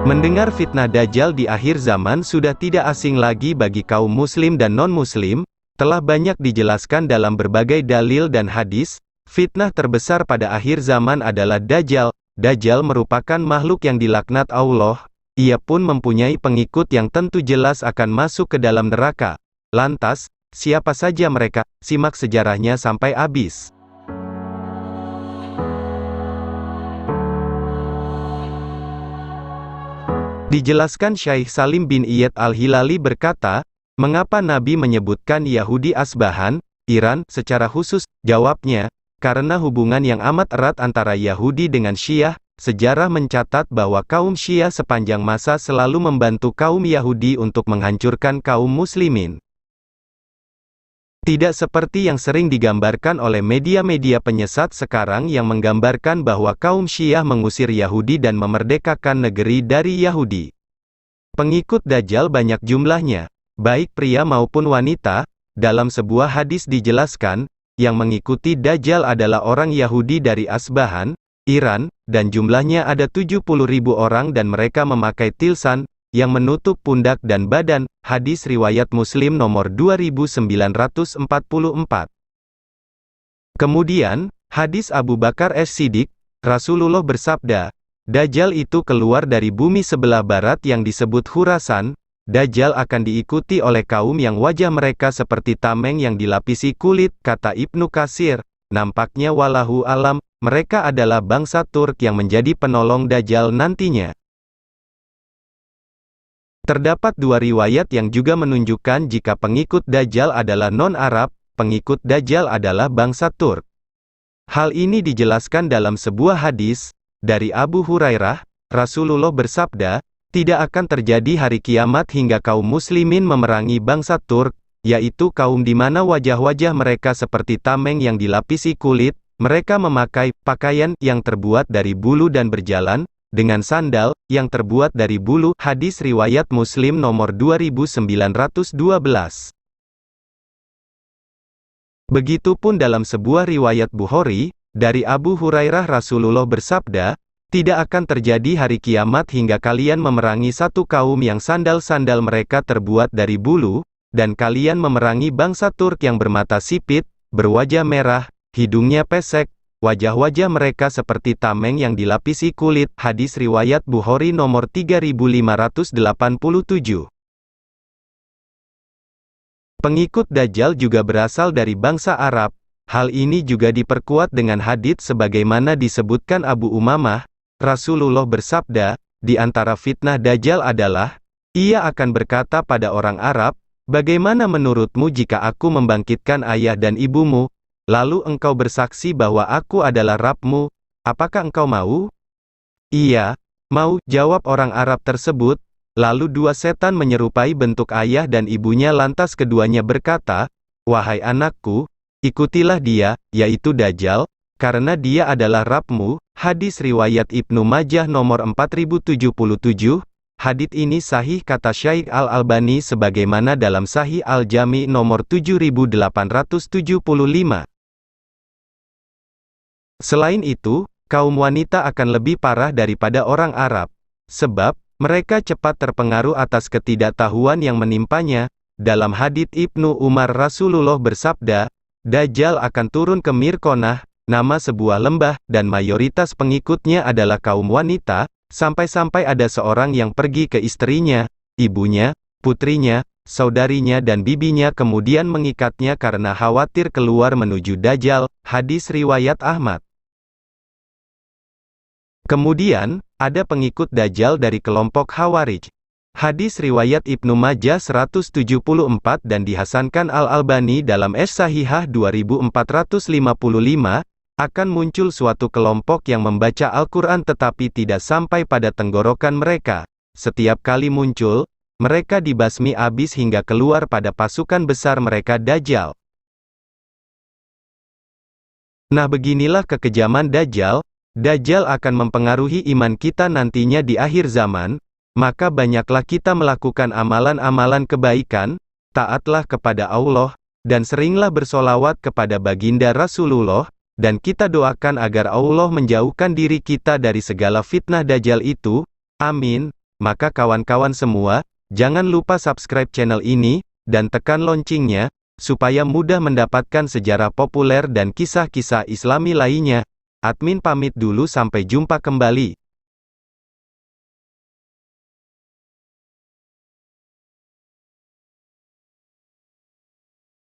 Mendengar fitnah Dajjal di akhir zaman sudah tidak asing lagi bagi kaum muslim dan non-muslim, telah banyak dijelaskan dalam berbagai dalil dan hadis. Fitnah terbesar pada akhir zaman adalah Dajjal. Dajjal merupakan makhluk yang dilaknat Allah. Ia pun mempunyai pengikut yang tentu jelas akan masuk ke dalam neraka. Lantas, siapa saja mereka? Simak sejarahnya sampai habis. Dijelaskan Syaikh Salim bin Iyad Al-Hilali berkata, mengapa Nabi menyebutkan Yahudi Asbahan, Iran, secara khusus? Jawabnya, karena hubungan yang amat erat antara Yahudi dengan Syiah. Sejarah mencatat bahwa kaum Syiah sepanjang masa selalu membantu kaum Yahudi untuk menghancurkan kaum muslimin. Tidak seperti yang sering digambarkan oleh media-media penyesat sekarang yang menggambarkan bahwa kaum Syiah mengusir Yahudi dan memerdekakan negeri dari Yahudi. Pengikut Dajjal banyak jumlahnya, baik pria maupun wanita. Dalam sebuah hadis dijelaskan, yang mengikuti Dajjal adalah orang Yahudi dari Asbahan, Iran, dan jumlahnya ada 70.000 orang dan mereka memakai tilsan, yang menutup pundak dan badan. Hadis riwayat Muslim nomor 2944. Kemudian, hadis Abu Bakar As-Siddiq, Rasulullah bersabda, Dajjal itu keluar dari bumi sebelah barat yang disebut Khurasan. Dajjal akan diikuti oleh kaum yang wajah mereka seperti tameng yang dilapisi kulit, kata Ibnu Katsir. Nampaknya walahu alam, mereka adalah bangsa Turk yang menjadi penolong Dajjal nantinya. Terdapat dua riwayat yang juga menunjukkan jika pengikut Dajjal adalah non-Arab, pengikut Dajjal adalah bangsa Turk. Hal ini dijelaskan dalam sebuah hadis, dari Abu Hurairah, Rasulullah bersabda, tidak akan terjadi hari kiamat hingga kaum muslimin memerangi bangsa Turk, yaitu kaum di mana wajah-wajah mereka seperti tameng yang dilapisi kulit, mereka memakai pakaian yang terbuat dari bulu dan berjalan dengan sandal yang terbuat dari bulu. Hadis riwayat Muslim nomor 2912. Begitupun dalam sebuah riwayat Bukhari, dari Abu Hurairah Rasulullah bersabda, tidak akan terjadi hari kiamat hingga kalian memerangi satu kaum yang sandal-sandal mereka terbuat dari bulu, dan kalian memerangi bangsa Turk yang bermata sipit, berwajah merah, hidungnya pesek, wajah-wajah mereka seperti tameng yang dilapisi kulit. Hadis riwayat Bukhari nomor 3587. Pengikut Dajjal juga berasal dari bangsa Arab. Hal ini juga diperkuat dengan hadits sebagaimana disebutkan Abu Umamah. Rasulullah bersabda, di antara fitnah Dajjal adalah, ia akan berkata pada orang Arab, bagaimana menurutmu jika aku membangkitkan ayah dan ibumu, lalu engkau bersaksi bahwa aku adalah Rabbmu, apakah engkau mau? Iya, mau, jawab orang Arab tersebut. Lalu dua setan menyerupai bentuk ayah dan ibunya lantas keduanya berkata, wahai anakku, ikutilah dia, yaitu Dajjal, karena dia adalah Rabbmu. Hadis riwayat Ibnu Majah nomor 4077. Hadits ini sahih kata Syaikh Al-Albani sebagaimana dalam Sahih Al-Jami nomor 7875. Selain itu, kaum wanita akan lebih parah daripada orang Arab. Sebab, mereka cepat terpengaruh atas ketidaktahuan yang menimpanya. Dalam hadits Ibnu Umar Rasulullah bersabda, Dajjal akan turun ke Mirkonah, nama sebuah lembah, dan mayoritas pengikutnya adalah kaum wanita, sampai-sampai ada seorang yang pergi ke istrinya, ibunya, putrinya, saudarinya dan bibinya kemudian mengikatnya karena khawatir keluar menuju Dajjal. Hadis riwayat Ahmad. Kemudian, ada pengikut Dajjal dari kelompok Khawarij. Hadis riwayat Ibnu Majah 174 dan dihasankan Al-Albani dalam As-Sahihah 2455, akan muncul suatu kelompok yang membaca Al-Quran tetapi tidak sampai pada tenggorokan mereka. Setiap kali muncul, mereka dibasmi habis hingga keluar pada pasukan besar mereka Dajjal. Nah, beginilah kekejaman Dajjal. Dajjal akan mempengaruhi iman kita nantinya di akhir zaman, maka banyaklah kita melakukan amalan-amalan kebaikan, taatlah kepada Allah, dan seringlah bersolawat kepada baginda Rasulullah, dan kita doakan agar Allah menjauhkan diri kita dari segala fitnah Dajjal itu. Amin. Maka kawan-kawan semua, jangan lupa subscribe channel ini, dan tekan loncengnya, supaya mudah mendapatkan sejarah populer dan kisah-kisah Islami lainnya. Admin pamit dulu, sampai jumpa kembali.